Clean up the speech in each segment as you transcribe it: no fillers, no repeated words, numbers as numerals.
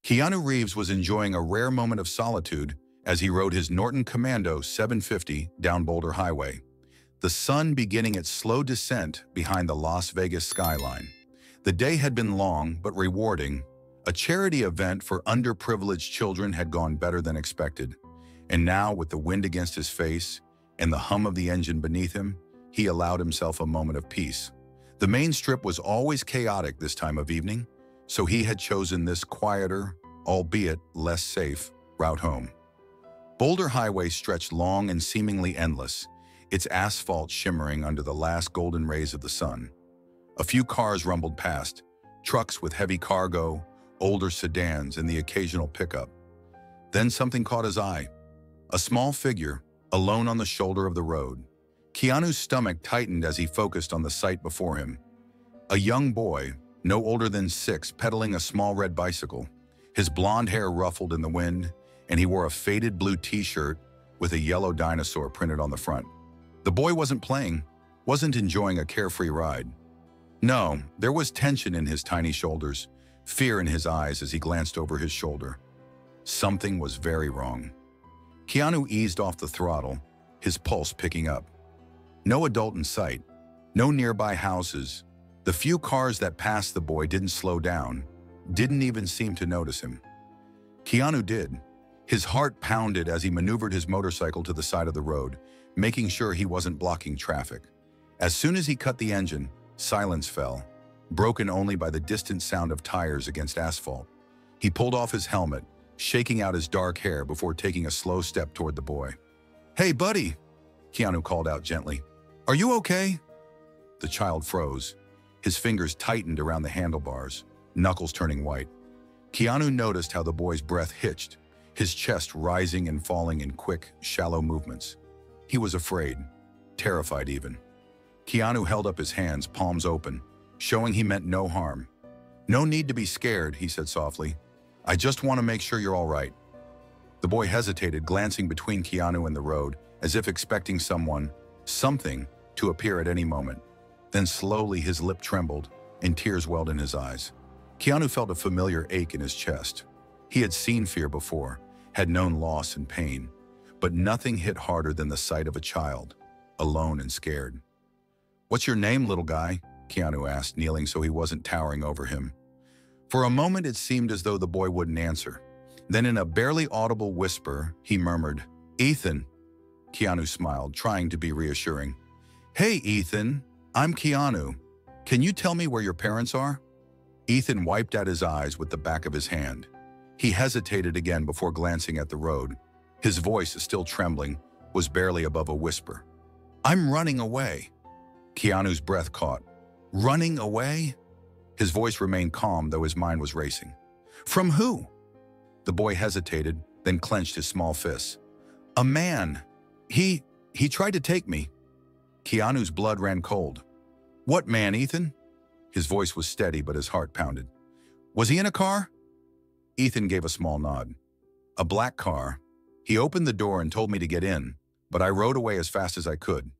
Keanu Reeves was enjoying a rare moment of solitude as he rode his Norton Commando 750 down Boulder Highway, the sun beginning its slow descent behind the Las Vegas skyline. The day had been long but rewarding. A charity event for underprivileged children had gone better than expected, and now, with the wind against his face and the hum of the engine beneath him, he allowed himself a moment of peace. The main strip was always chaotic this time of evening, so he had chosen this quieter, albeit less safe, route home. Boulder Highway stretched long and seemingly endless, its asphalt shimmering under the last golden rays of the sun. A few cars rumbled past, trucks with heavy cargo, older sedans, and the occasional pickup. Then something caught his eye. A small figure, alone on the shoulder of the road. Keanu's stomach tightened as he focused on the sight before him. A young boy, no older than 6, pedaling a small red bicycle. His blonde hair ruffled in the wind, and he wore a faded blue t-shirt with a yellow dinosaur printed on the front. The boy wasn't playing, wasn't enjoying a carefree ride. No, there was tension in his tiny shoulders, fear in his eyes as he glanced over his shoulder. Something was very wrong. Keanu eased off the throttle, his pulse picking up. No adult in sight, no nearby houses. The few cars that passed the boy didn't slow down, didn't even seem to notice him. Keanu did. His heart pounded as he maneuvered his motorcycle to the side of the road, making sure he wasn't blocking traffic. As soon as he cut the engine, silence fell, broken only by the distant sound of tires against asphalt. He pulled off his helmet, shaking out his dark hair before taking a slow step toward the boy. "Hey, buddy," Keanu called out gently. "Are you okay?" The child froze. His fingers tightened around the handlebars, knuckles turning white. Keanu noticed how the boy's breath hitched, his chest rising and falling in quick, shallow movements. He was afraid, terrified even. Keanu held up his hands, palms open, showing he meant no harm. "No need to be scared," he said softly. "I just want to make sure you're all right." The boy hesitated, glancing between Keanu and the road, as if expecting something, to appear at any moment. Then slowly his lip trembled, and tears welled in his eyes. Keanu felt a familiar ache in his chest. He had seen fear before, had known loss and pain, but nothing hit harder than the sight of a child, alone and scared. "What's your name, little guy?" Keanu asked, kneeling so he wasn't towering over him. For a moment it seemed as though the boy wouldn't answer. Then in a barely audible whisper, he murmured, "Ethan." Keanu smiled, trying to be reassuring. "Hey, Ethan, I'm Keanu. Can you tell me where your parents are?" Ethan wiped at his eyes with the back of his hand. He hesitated again before glancing at the road. His voice, still trembling, was barely above a whisper. "I'm running away." Keanu's breath caught. "Running away?" His voice remained calm, though his mind was racing. "From who?" The boy hesitated, then clenched his small fists. "A man. He tried to take me." Keanu's blood ran cold. "What man, Ethan?" His voice was steady, but his heart pounded. "Was he in a car?" Ethan gave a small nod. "A black car. He opened the door and told me to get in, but I rode away as fast as I could."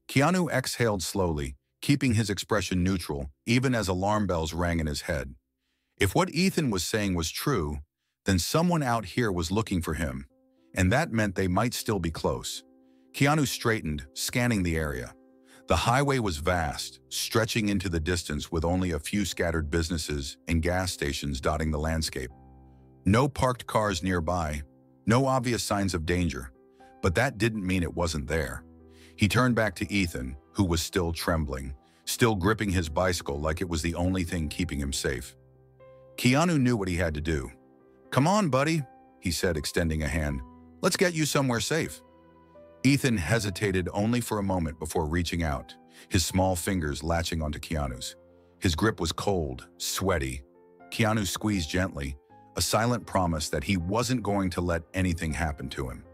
Keanu exhaled slowly, keeping his expression neutral, even as alarm bells rang in his head. If what Ethan was saying was true, then someone out here was looking for him, and that meant they might still be close. Keanu straightened, scanning the area. The highway was vast, stretching into the distance with only a few scattered businesses and gas stations dotting the landscape. No parked cars nearby, no obvious signs of danger, but that didn't mean it wasn't there. He turned back to Ethan, who was still trembling, still gripping his bicycle like it was the only thing keeping him safe. Keanu knew what he had to do. "Come on, buddy," he said, extending a hand. "Let's get you somewhere safe." Ethan hesitated only for a moment before reaching out, his small fingers latching onto Keanu's. His grip was cold, sweaty. Keanu squeezed gently, a silent promise that he wasn't going to let anything happen to him.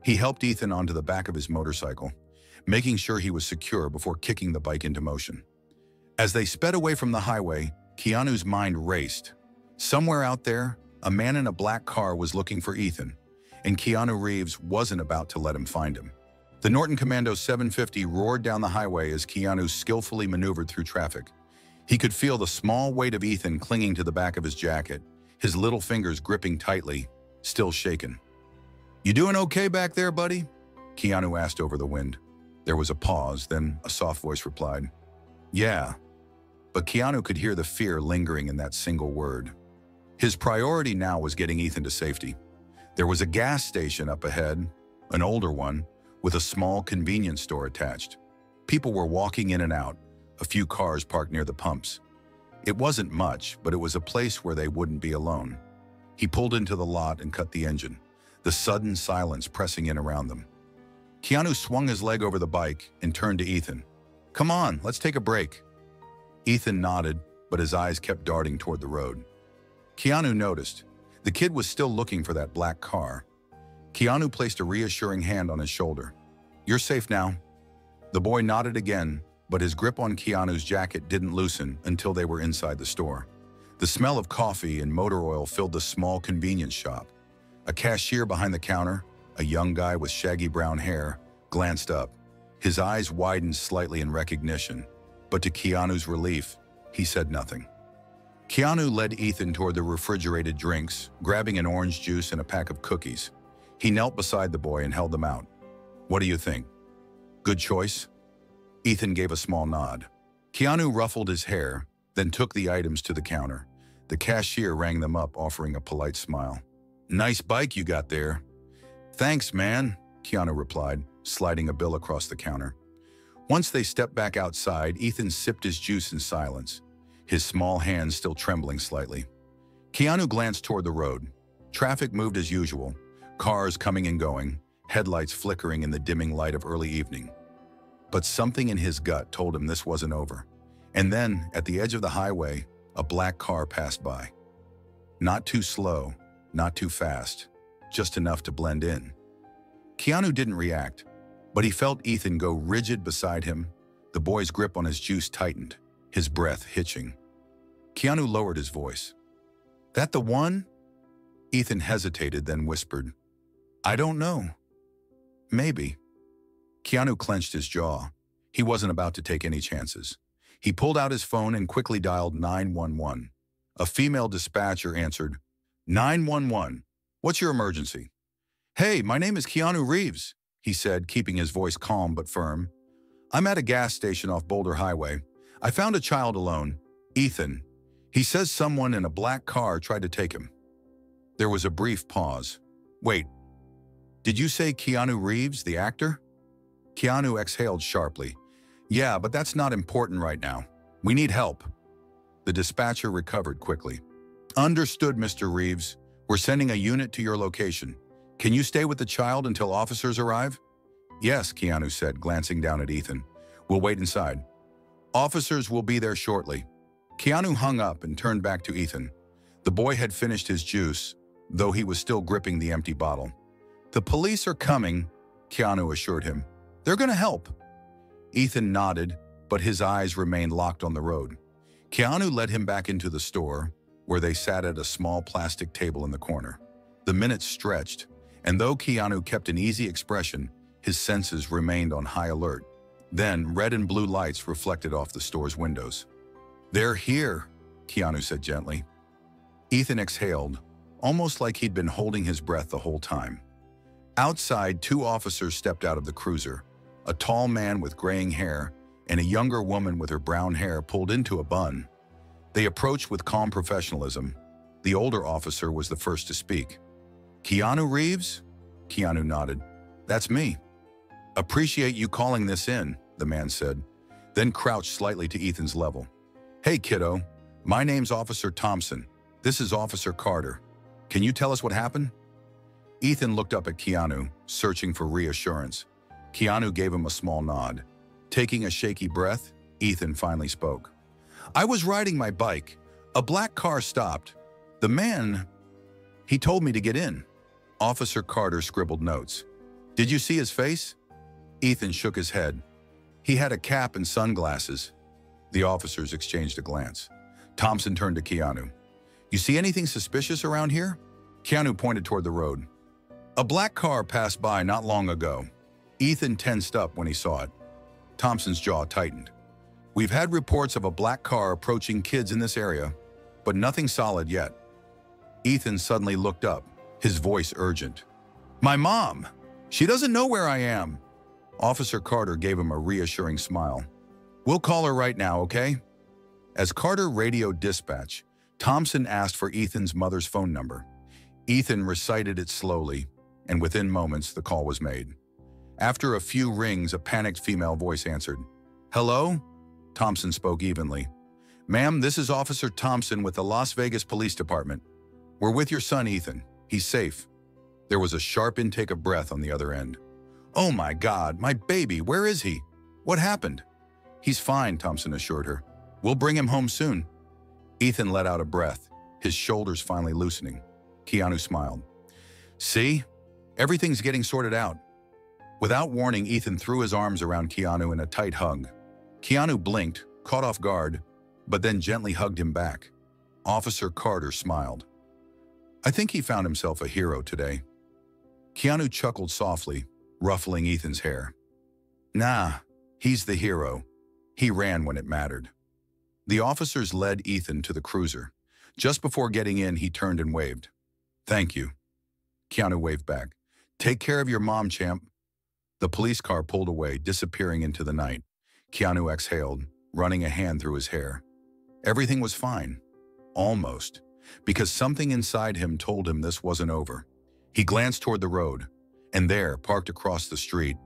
He helped Ethan onto the back of his motorcycle, making sure he was secure before kicking the bike into motion. As they sped away from the highway, Keanu's mind raced. Somewhere out there, a man in a black car was looking for Ethan, and Keanu Reeves wasn't about to let him find him. The Norton Commando 750 roared down the highway as Keanu skillfully maneuvered through traffic. He could feel the small weight of Ethan clinging to the back of his jacket, his little fingers gripping tightly, still shaken. "You doing okay back there, buddy?" Keanu asked over the wind. There was a pause, then a soft voice replied, "Yeah." But Keanu could hear the fear lingering in that single word. His priority now was getting Ethan to safety. There was a gas station up ahead, an older one, with a small convenience store attached. People were walking in and out, a few cars parked near the pumps. It wasn't much, but it was a place where they wouldn't be alone. He pulled into the lot and cut the engine, the sudden silence pressing in around them. Keanu swung his leg over the bike and turned to Ethan. "Come on, let's take a break." Ethan nodded, but his eyes kept darting toward the road. Keanu noticed. The kid was still looking for that black car. Keanu placed a reassuring hand on his shoulder. "You're safe now." The boy nodded again, but his grip on Keanu's jacket didn't loosen until they were inside the store. The smell of coffee and motor oil filled the small convenience shop. A cashier behind the counter, a young guy with shaggy brown hair, glanced up. His eyes widened slightly in recognition, but to Keanu's relief, he said nothing. Keanu led Ethan toward the refrigerated drinks, grabbing an orange juice and a pack of cookies. He knelt beside the boy and held them out. "What do you think? Good choice?" Ethan gave a small nod. Keanu ruffled his hair, then took the items to the counter. The cashier rang them up, offering a polite smile. "Nice bike you got there." "Thanks, man," Keanu replied, sliding a bill across the counter. Once they stepped back outside, Ethan sipped his juice in silence, his small hands still trembling slightly. Keanu glanced toward the road. Traffic moved as usual, cars coming and going, headlights flickering in the dimming light of early evening. But something in his gut told him this wasn't over. And then, at the edge of the highway, a black car passed by. Not too slow, not too fast, just enough to blend in. Keanu didn't react, but he felt Ethan go rigid beside him. The boy's grip on his juice tightened, his breath hitching. Keanu lowered his voice. "That the one?" Ethan hesitated, then whispered, "I don't know. Maybe." Keanu clenched his jaw. He wasn't about to take any chances. He pulled out his phone and quickly dialed 911. A female dispatcher answered, "911, what's your emergency?" "Hey, my name is Keanu Reeves," he said, keeping his voice calm but firm. "I'm at a gas station off Boulder Highway. I found a child alone, Ethan. He says someone in a black car tried to take him." There was a brief pause. "Wait, did you say Keanu Reeves, the actor?" Keanu exhaled sharply. "Yeah, but that's not important right now. We need help." The dispatcher recovered quickly. "Understood, Mr. Reeves. We're sending a unit to your location. Can you stay with the child until officers arrive?" "Yes," Keanu said, glancing down at Ethan. "We'll wait inside." "Officers will be there shortly." Keanu hung up and turned back to Ethan. The boy had finished his juice, though he was still gripping the empty bottle. "The police are coming," Keanu assured him. "They're going to help." Ethan nodded, but his eyes remained locked on the road. Keanu led him back into the store, where they sat at a small plastic table in the corner. The minutes stretched, and though Keanu kept an easy expression, his senses remained on high alert. Then, red and blue lights reflected off the store's windows. "They're here," Keanu said gently. Ethan exhaled, almost like he'd been holding his breath the whole time. Outside, two officers stepped out of the cruiser. A tall man with graying hair and a younger woman with her brown hair pulled into a bun. They approached with calm professionalism. The older officer was the first to speak. "Keanu Reeves?" Keanu nodded. "That's me." "Appreciate you calling this in," the man said, then crouched slightly to Ethan's level. "Hey, kiddo. My name's Officer Thompson. This is Officer Carter. Can you tell us what happened?" Ethan looked up at Keanu, searching for reassurance. Keanu gave him a small nod. Taking a shaky breath, Ethan finally spoke. "I was riding my bike. A black car stopped. The man, he told me to get in." Officer Carter scribbled notes. "Did you see his face?" Ethan shook his head. "He had a cap and sunglasses." The officers exchanged a glance. Thompson turned to Keanu. "You see anything suspicious around here?" Keanu pointed toward the road. "A black car passed by not long ago." Ethan tensed up when he saw it. Thompson's jaw tightened. "We've had reports of a black car approaching kids in this area, but nothing solid yet." Ethan suddenly looked up, his voice urgent. "My mom! She doesn't know where I am!" Officer Carter gave him a reassuring smile. "We'll call her right now, okay?" As Carter radioed dispatch, Thompson asked for Ethan's mother's phone number. Ethan recited it slowly, and within moments the call was made. After a few rings, a panicked female voice answered. "Hello?" Thompson spoke evenly. "Ma'am, this is Officer Thompson with the Las Vegas Police Department. We're with your son, Ethan. He's safe." There was a sharp intake of breath on the other end. "Oh my God, my baby, where is he? What happened?" "He's fine," Thompson assured her. "We'll bring him home soon." Ethan let out a breath, his shoulders finally loosening. Keanu smiled. "See? Everything's getting sorted out." Without warning, Ethan threw his arms around Keanu in a tight hug. Keanu blinked, caught off guard, but then gently hugged him back. Officer Carter smiled. "I think he found himself a hero today." Keanu chuckled softly, ruffling Ethan's hair. "Nah, he's the hero. He ran when it mattered." The officers led Ethan to the cruiser. Just before getting in, he turned and waved. "Thank you." Keanu waved back. "Take care of your mom, champ." The police car pulled away, disappearing into the night. Keanu exhaled, running a hand through his hair. Everything was fine. Almost. Because something inside him told him this wasn't over. He glanced toward the road, and there, parked across the street,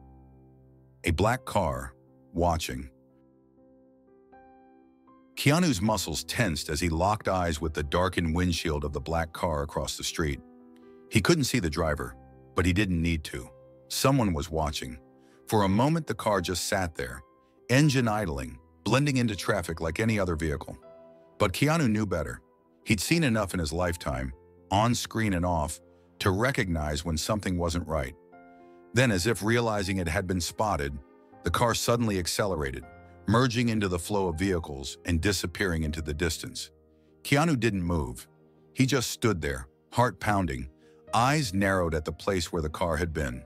a black car, watching. Keanu's muscles tensed as he locked eyes with the darkened windshield of the black car across the street. He couldn't see the driver, but he didn't need to. Someone was watching. For a moment, the car just sat there, engine idling, blending into traffic like any other vehicle. But Keanu knew better. He'd seen enough in his lifetime, on screen and off, to recognize when something wasn't right. Then, as if realizing it had been spotted, the car suddenly accelerated, merging into the flow of vehicles and disappearing into the distance. Keanu didn't move. He just stood there, heart pounding, eyes narrowed at the place where the car had been.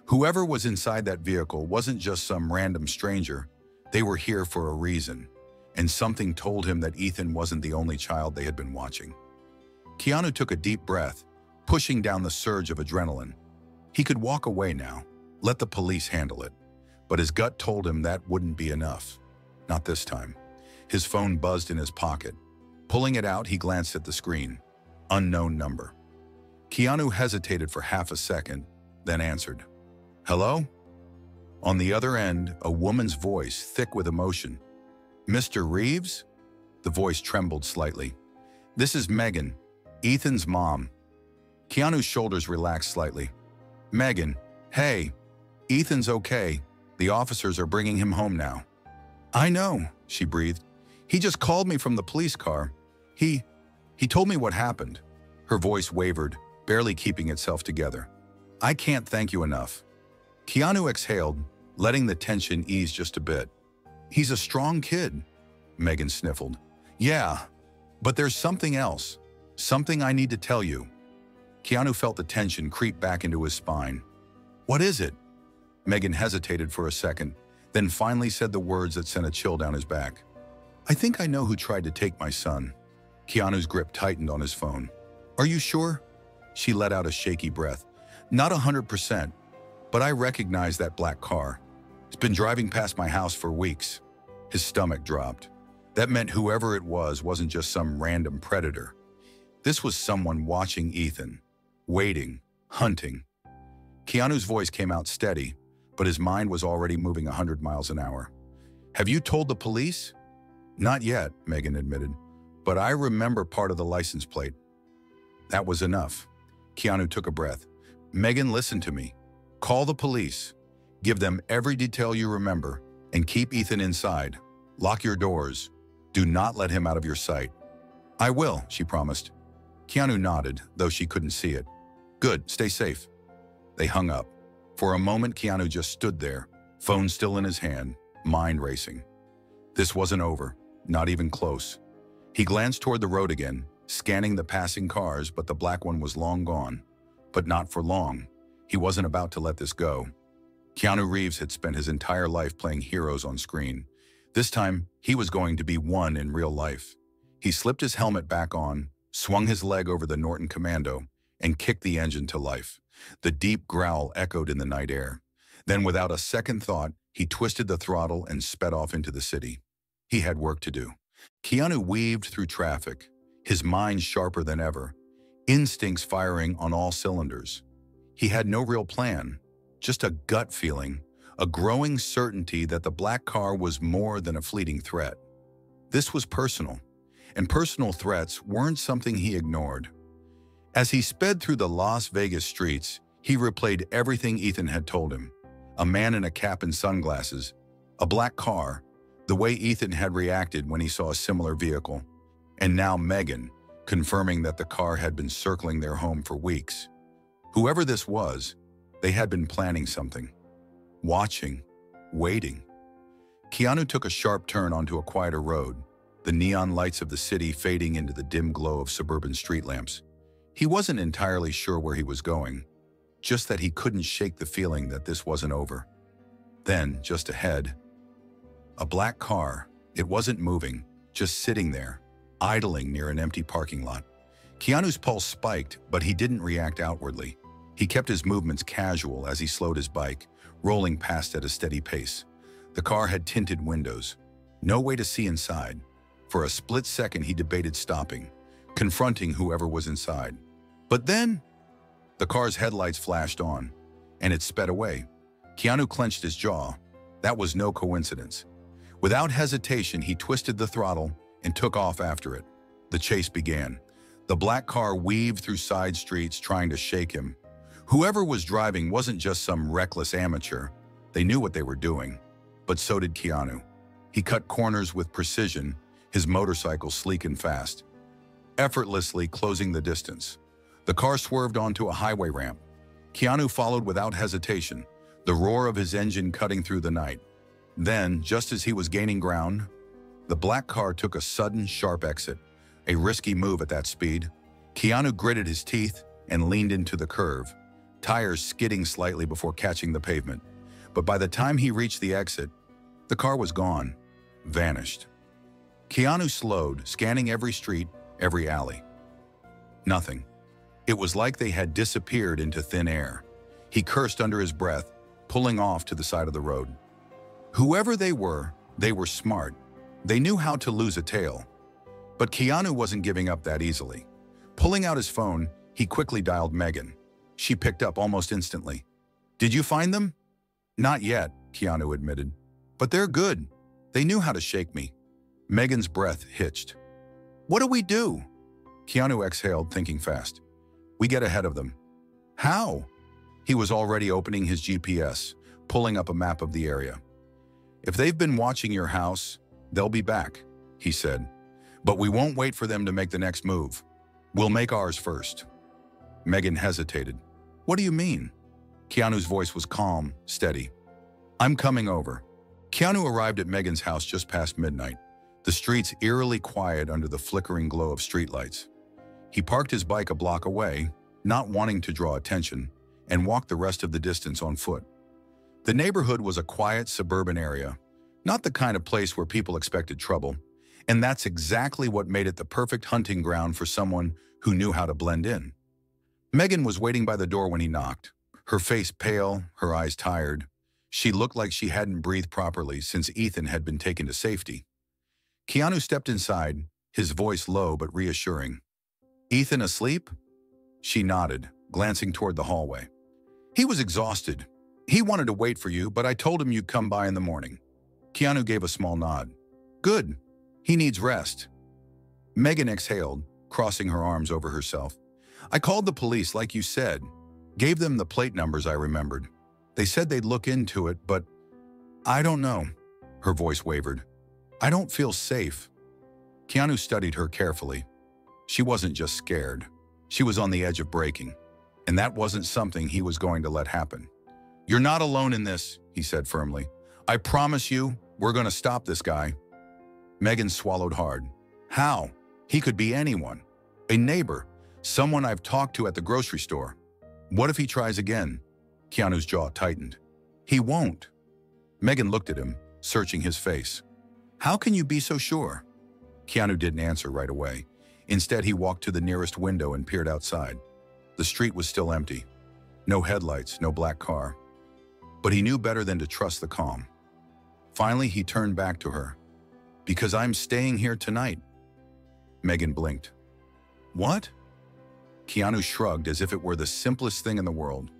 Whoever was inside that vehicle wasn't just some random stranger. They were here for a reason, and something told him that Ethan wasn't the only child they had been watching. Keanu took a deep breath, pushing down the surge of adrenaline. He could walk away now, let the police handle it. But his gut told him that wouldn't be enough. Not this time. His phone buzzed in his pocket. Pulling it out, he glanced at the screen. Unknown number. Keanu hesitated for half a second, then answered. "Hello?" On the other end, a woman's voice, thick with emotion. "Mr. Reeves?" The voice trembled slightly. "This is Megan, Ethan's mom." Keanu's shoulders relaxed slightly. "Megan, hey, Ethan's okay. The officers are bringing him home now." "I know," she breathed. "He just called me from the police car. He told me what happened." Her voice wavered, barely keeping itself together. "I can't thank you enough." Keanu exhaled, letting the tension ease just a bit. "He's a strong kid," Megan sniffled. "Yeah, but there's something else. Something I need to tell you." Keanu felt the tension creep back into his spine. "What is it?" Megan hesitated for a second, then finally said the words that sent a chill down his back. "I think I know who tried to take my son." Keanu's grip tightened on his phone. "Are you sure?" She let out a shaky breath. "Not 100%, but I recognize that black car. It's been driving past my house for weeks." His stomach dropped. That meant whoever it was wasn't just some random predator. This was someone watching Ethan, waiting, hunting. Keanu's voice came out steady, but his mind was already moving 100 miles an hour. "Have you told the police?" "Not yet," Megan admitted, "but I remember part of the license plate." That was enough. Keanu took a breath. "Megan, listen to me. Call the police. Give them every detail you remember, and keep Ethan inside. Lock your doors. Do not let him out of your sight." "I will," she promised. Keanu nodded, though she couldn't see it. "Good, stay safe." They hung up. For a moment, Keanu just stood there, phone still in his hand, mind racing. This wasn't over, not even close. He glanced toward the road again, scanning the passing cars, but the black one was long gone. But not for long. He wasn't about to let this go. Keanu Reeves had spent his entire life playing heroes on screen. This time, he was going to be one in real life. He slipped his helmet back on, swung his leg over the Norton Commando, and kicked the engine to life. The deep growl echoed in the night air. Then, without a second thought, he twisted the throttle and sped off into the city. He had work to do. Keanu weaved through traffic, his mind sharper than ever, instincts firing on all cylinders. He had no real plan, just a gut feeling, a growing certainty that the black car was more than a fleeting threat. This was personal, and personal threats weren't something he ignored. As he sped through the Las Vegas streets, he replayed everything Ethan had told him. A man in a cap and sunglasses, a black car, the way Ethan had reacted when he saw a similar vehicle, and now Megan, confirming that the car had been circling their home for weeks. Whoever this was, they had been planning something. Watching, waiting. Keanu took a sharp turn onto a quieter road, the neon lights of the city fading into the dim glow of suburban street lamps. He wasn't entirely sure where he was going, just that he couldn't shake the feeling that this wasn't over. Then, just ahead, a black car. It wasn't moving, just sitting there, idling near an empty parking lot. Keanu's pulse spiked, but he didn't react outwardly. He kept his movements casual as he slowed his bike, rolling past at a steady pace. The car had tinted windows. No way to see inside. For a split second, he debated stopping, confronting whoever was inside. But then, the car's headlights flashed on, and it sped away. Keanu clenched his jaw. That was no coincidence. Without hesitation, he twisted the throttle and took off after it. The chase began. The black car weaved through side streets, trying to shake him. Whoever was driving wasn't just some reckless amateur. They knew what they were doing. But so did Keanu. He cut corners with precision, his motorcycle sleek and fast, effortlessly closing the distance. The car swerved onto a highway ramp. Keanu followed without hesitation, the roar of his engine cutting through the night. Then, just as he was gaining ground, the black car took a sudden, sharp exit, a risky move at that speed. Keanu gritted his teeth and leaned into the curve, tires skidding slightly before catching the pavement. But by the time he reached the exit, the car was gone, vanished. Keanu slowed, scanning every street, every alley. Nothing. It was like they had disappeared into thin air. He cursed under his breath, pulling off to the side of the road. Whoever they were smart. They knew how to lose a tail. But Keanu wasn't giving up that easily. Pulling out his phone, he quickly dialed Megan. She picked up almost instantly. "Did you find them?" "Not yet," Keanu admitted. "But they're good. They knew how to shake me." Megan's breath hitched. "What do we do?" Keanu exhaled, thinking fast. "We get ahead of them." "How?" He was already opening his GPS, pulling up a map of the area. "If they've been watching your house, they'll be back," he said. "But we won't wait for them to make the next move. We'll make ours first." Megan hesitated. "What do you mean?" Keanu's voice was calm, steady. "I'm coming over." Keanu arrived at Megan's house just past midnight, the streets eerily quiet under the flickering glow of streetlights. He parked his bike a block away, not wanting to draw attention, and walked the rest of the distance on foot. The neighborhood was a quiet suburban area, not the kind of place where people expected trouble, and that's exactly what made it the perfect hunting ground for someone who knew how to blend in. Megan was waiting by the door when he knocked, her face pale, her eyes tired. She looked like she hadn't breathed properly since Ethan had been taken to safety. Keanu stepped inside, his voice low but reassuring. "Ethan asleep?" She nodded, glancing toward the hallway. "He was exhausted. He wanted to wait for you, but I told him you'd come by in the morning." Keanu gave a small nod. "Good. He needs rest." Megan exhaled, crossing her arms over herself. "I called the police like you said. Gave them the plate numbers I remembered. They said they'd look into it, but I don't know." Her voice wavered. "I don't feel safe." Keanu studied her carefully. She wasn't just scared. She was on the edge of breaking, and that wasn't something he was going to let happen. "You're not alone in this," he said firmly. "I promise you, we're going to stop this guy." Megan swallowed hard. "How? He could be anyone. A neighbor, someone I've talked to at the grocery store. What if he tries again?" Keanu's jaw tightened. "He won't." Megan looked at him, searching his face. "How can you be so sure?" Keanu didn't answer right away. Instead, he walked to the nearest window and peered outside. The street was still empty. No headlights, no black car. But he knew better than to trust the calm. Finally, he turned back to her. "Because I'm staying here tonight." Megan blinked. "What?" Keanu shrugged as if it were the simplest thing in the world.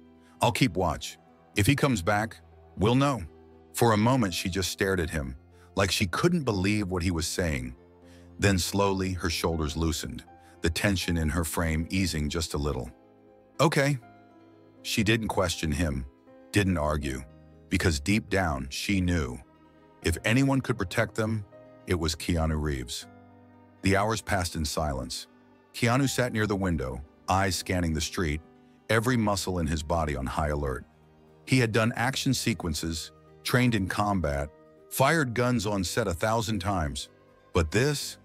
"I'll keep watch. If he comes back, we'll know." For a moment, she just stared at him, like she couldn't believe what he was saying. Then slowly, her shoulders loosened, the tension in her frame easing just a little. "Okay." She didn't question him, didn't argue, because deep down, she knew. If anyone could protect them, it was Keanu Reeves. The hours passed in silence. Keanu sat near the window, eyes scanning the street, every muscle in his body on high alert. He had done action sequences, trained in combat, fired guns on set 1,000 times. But this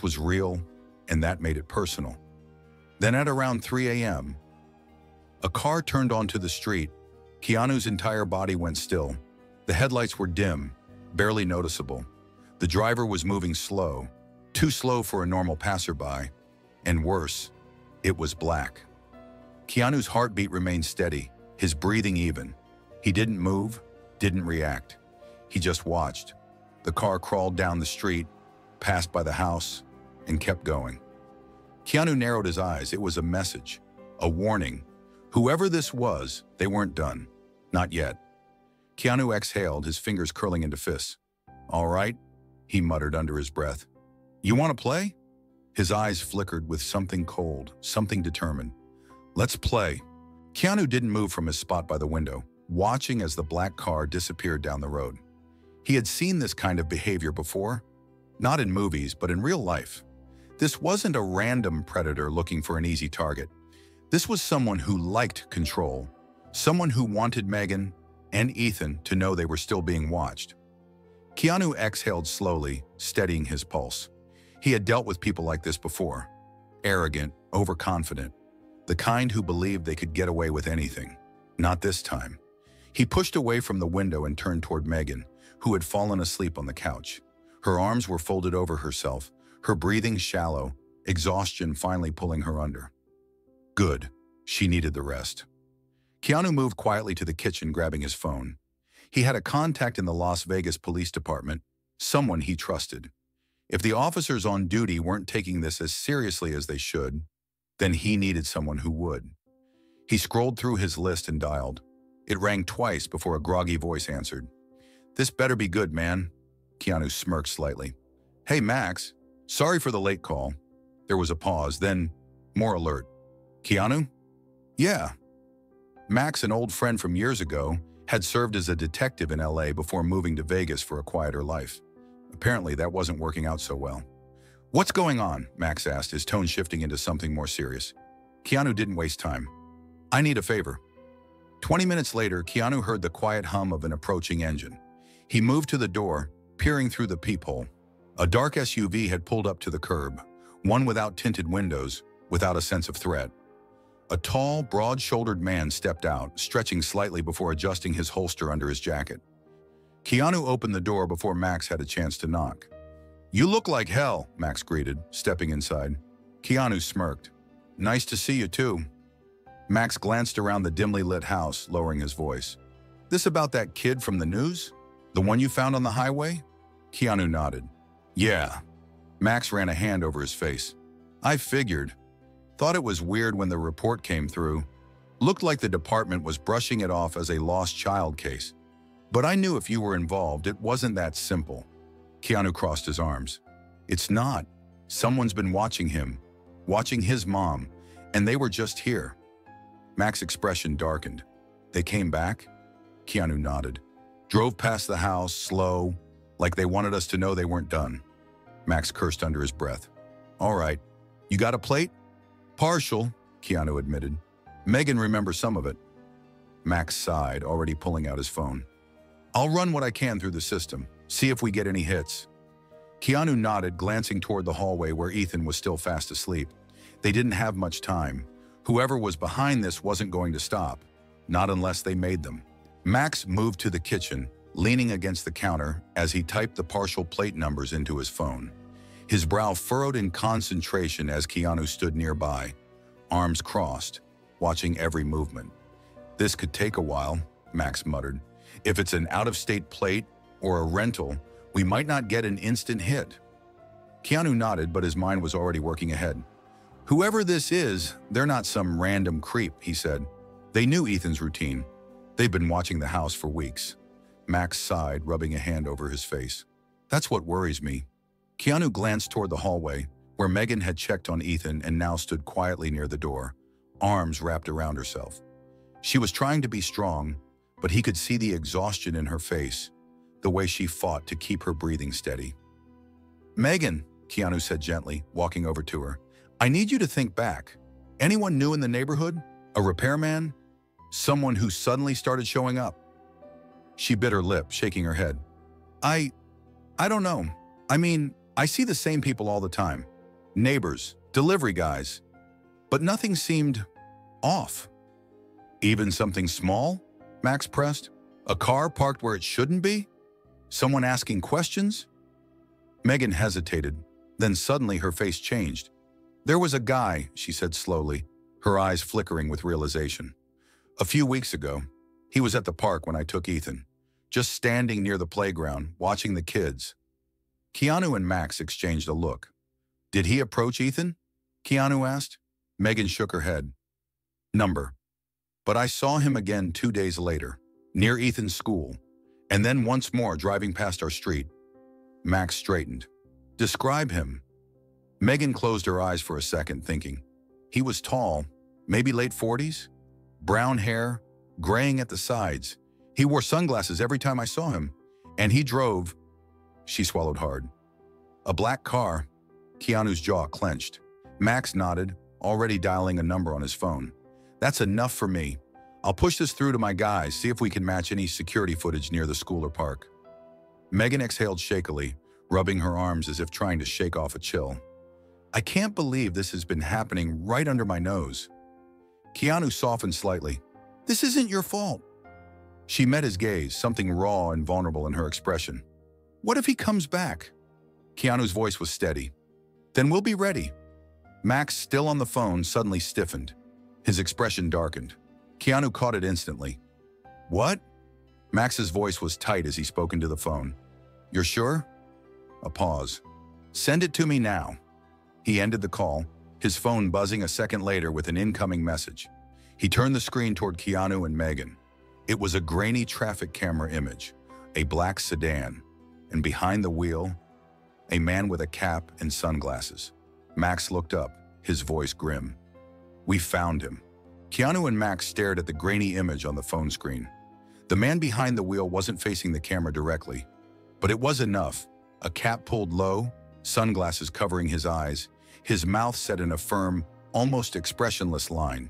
was real, and that made it personal. Then at around 3 a.m., a car turned onto the street. Keanu's entire body went still. The headlights were dim, barely noticeable. The driver was moving slow, too slow for a normal passerby. And worse, it was black. Keanu's heartbeat remained steady, his breathing even. He didn't move, didn't react. He just watched. The car crawled down the street, passed by the house, and kept going. Keanu narrowed his eyes. It was a message, a warning. Whoever this was, they weren't done. Not yet. Keanu exhaled, his fingers curling into fists. "All right," he muttered under his breath. "You want to play?" His eyes flickered with something cold, something determined. "Let's play." Keanu didn't move from his spot by the window, watching as the black car disappeared down the road. He had seen this kind of behavior before, not in movies, but in real life. This wasn't a random predator looking for an easy target. This was someone who liked control, someone who wanted Megan and Ethan to know they were still being watched. Keanu exhaled slowly, steadying his pulse. He had dealt with people like this before. Arrogant, overconfident, the kind who believed they could get away with anything. Not this time. He pushed away from the window and turned toward Megan, who had fallen asleep on the couch. Her arms were folded over herself, her breathing shallow, exhaustion finally pulling her under. Good. She needed the rest. Keanu moved quietly to the kitchen, grabbing his phone. He had a contact in the Las Vegas Police Department, someone he trusted. If the officers on duty weren't taking this as seriously as they should, then he needed someone who would. He scrolled through his list and dialed. It rang twice before a groggy voice answered. "This better be good, man." Keanu smirked slightly. "Hey, Max. Sorry for the late call." There was a pause, then more alert. "Keanu?" "Yeah." Max, an old friend from years ago, had served as a detective in LA before moving to Vegas for a quieter life. Apparently, that wasn't working out so well. "What's going on?" Max asked, his tone shifting into something more serious. Keanu didn't waste time. "I need a favor." 20 minutes later, Keanu heard the quiet hum of an approaching engine. He moved to the door, peering through the peephole. A dark SUV had pulled up to the curb, one without tinted windows, without a sense of threat. A tall, broad-shouldered man stepped out, stretching slightly before adjusting his holster under his jacket. Keanu opened the door before Max had a chance to knock. "You look like hell," Max greeted, stepping inside. Keanu smirked. "Nice to see you too." Max glanced around the dimly lit house, lowering his voice. "This about that kid from the news? The one you found on the highway?" Keanu nodded. "Yeah." Max ran a hand over his face. "I figured. Thought it was weird when the report came through. Looked like the department was brushing it off as a lost child case. But I knew if you were involved, it wasn't that simple." Keanu crossed his arms. "It's not. Someone's been watching him, watching his mom, and they were just here." Max's expression darkened. "They came back?" Keanu nodded. "Drove past the house, slow, like they wanted us to know they weren't done." Max cursed under his breath. "All right. You got a plate?" "Partial," Keanu admitted. "Megan remembers some of it." Max sighed, already pulling out his phone. "I'll run what I can through the system, see if we get any hits." Keanu nodded, glancing toward the hallway where Ethan was still fast asleep. They didn't have much time. Whoever was behind this wasn't going to stop, not unless they made them. Max moved to the kitchen, leaning against the counter as he typed the partial plate numbers into his phone. his brow furrowed in concentration as Keanu stood nearby, arms crossed, watching every movement. "This could take a while," Max muttered. "If it's an out-of-state plate or a rental, we might not get an instant hit." Keanu nodded, but his mind was already working ahead. "Whoever this is, they're not some random creep," he said. They knew Ethan's routine. They'd been watching the house for weeks. Max sighed, rubbing a hand over his face. "That's what worries me." Keanu glanced toward the hallway, where Megan had checked on Ethan and now stood quietly near the door, arms wrapped around herself. She was trying to be strong, but he could see the exhaustion in her face, the way she fought to keep her breathing steady. "Megan," Keanu said gently, walking over to her, "I need you to think back. Anyone new in the neighborhood? A repairman? Someone who suddenly started showing up?" She bit her lip, shaking her head. I don't know. I mean, I see the same people all the time. Neighbors, delivery guys. But nothing seemed off." "Even something small?" Max pressed. "A car parked where it shouldn't be? Someone asking questions?" Megan hesitated, then suddenly her face changed. "There was a guy," she said slowly, her eyes flickering with realization. "A few weeks ago, he was at the park when I took Ethan, just standing near the playground, watching the kids." Keanu and Max exchanged a look. "Did he approach Ethan?" Keanu asked. Megan shook her head. "Number. But I saw him again 2 days later, near Ethan's school, and then once more driving past our street." Max straightened. "Describe him." Megan closed her eyes for a second, thinking. "He was tall, maybe late 40s, brown hair, graying at the sides. He wore sunglasses every time I saw him, and he drove—" She swallowed hard. "A black car." Keanu's jaw clenched. Max nodded, already dialing a number on his phone. "That's enough for me. I'll push this through to my guys, see if we can match any security footage near the school or park." Megan exhaled shakily, rubbing her arms as if trying to shake off a chill. "I can't believe this has been happening right under my nose." Keanu softened slightly. "This isn't your fault." She met his gaze, something raw and vulnerable in her expression. "What if he comes back?" Keanu's voice was steady. "Then we'll be ready." Max, still on the phone, suddenly stiffened. His expression darkened. Keanu caught it instantly. "What?" Max's voice was tight as he spoke into the phone. "You're sure?" A pause. "Send it to me now." He ended the call, his phone buzzing a second later with an incoming message. He turned the screen toward Keanu and Megan. It was a grainy traffic camera image, a black sedan, and behind the wheel, a man with a cap and sunglasses. Max looked up, his voice grim. "We found him." Keanu and Max stared at the grainy image on the phone screen. The man behind the wheel wasn't facing the camera directly, but it was enough. A cap pulled low, sunglasses covering his eyes, his mouth set in a firm, almost expressionless line.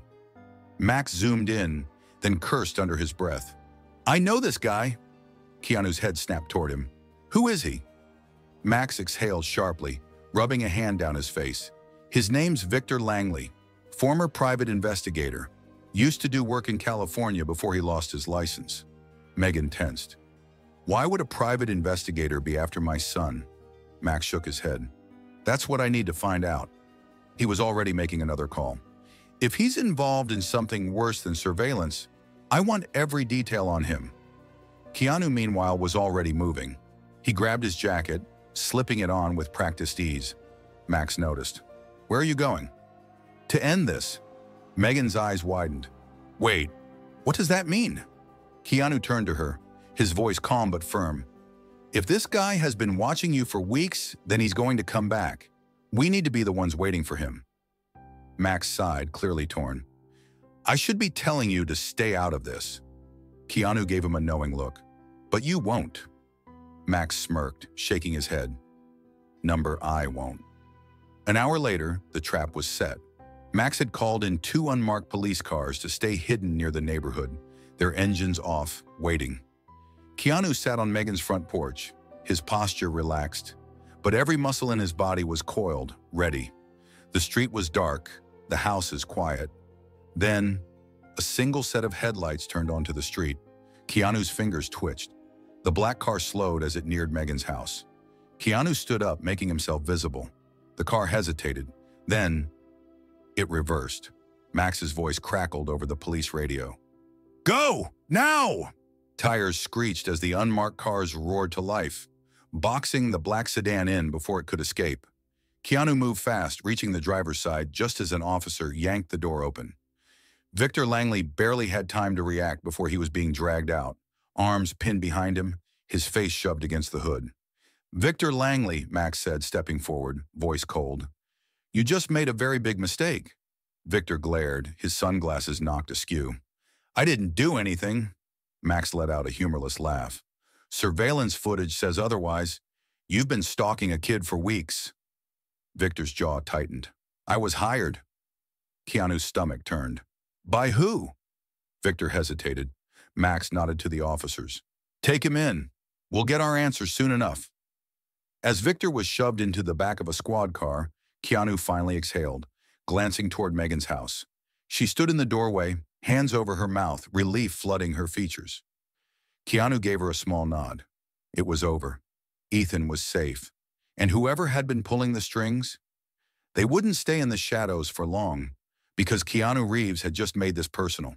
Max zoomed in, then cursed under his breath. "I know this guy." Keanu's head snapped toward him. "Who is he?" Max exhaled sharply, rubbing a hand down his face. "His name's Victor Langley, former private investigator. Used to do work in California before he lost his license." Megan tensed. "Why would a private investigator be after my son?" Max shook his head. "That's what I need to find out." He was already making another call. "If he's involved in something worse than surveillance, I want every detail on him." Keanu, meanwhile, was already moving. He grabbed his jacket, slipping it on with practiced ease. Max noticed. "Where are you going?" "To end this." Megan's eyes widened. "Wait, what does that mean?" Keanu turned to her, his voice calm but firm. "If this guy has been watching you for weeks, then he's going to come back. We need to be the ones waiting for him." Max sighed, clearly torn. "I should be telling you to stay out of this." Keanu gave him a knowing look. "But you won't." Max smirked, shaking his head. "Number, I won't." An hour later, the trap was set. Max had called in 2 unmarked police cars to stay hidden near the neighborhood, their engines off, waiting. Keanu sat on Megan's front porch, his posture relaxed, but every muscle in his body was coiled, ready. The street was dark, the house is quiet. Then, a single set of headlights turned onto the street. Keanu's fingers twitched. The black car slowed as it neared Megan's house. Keanu stood up, making himself visible. The car hesitated. Then, it reversed. Max's voice crackled over the police radio. "Go! Now!" Tires screeched as the unmarked cars roared to life, boxing the black sedan in before it could escape. Keanu moved fast, reaching the driver's side just as an officer yanked the door open. Victor Langley barely had time to react before he was being dragged out, arms pinned behind him, his face shoved against the hood. "Victor Langley," Max said, stepping forward, voice cold. "You just made a very big mistake." Victor glared, his sunglasses knocked askew. "I didn't do anything." Max let out a humorless laugh. "Surveillance footage says otherwise. You've been stalking a kid for weeks." Victor's jaw tightened. "I was hired." Keanu's stomach turned. "By who?" Victor hesitated. Max nodded to the officers. "Take him in. We'll get our answers soon enough." As Victor was shoved into the back of a squad car, Keanu finally exhaled, glancing toward Megan's house. She stood in the doorway, hands over her mouth, relief flooding her features. Keanu gave her a small nod. It was over. Ethan was safe. And whoever had been pulling the strings, they wouldn't stay in the shadows for long, because Keanu Reeves had just made this personal.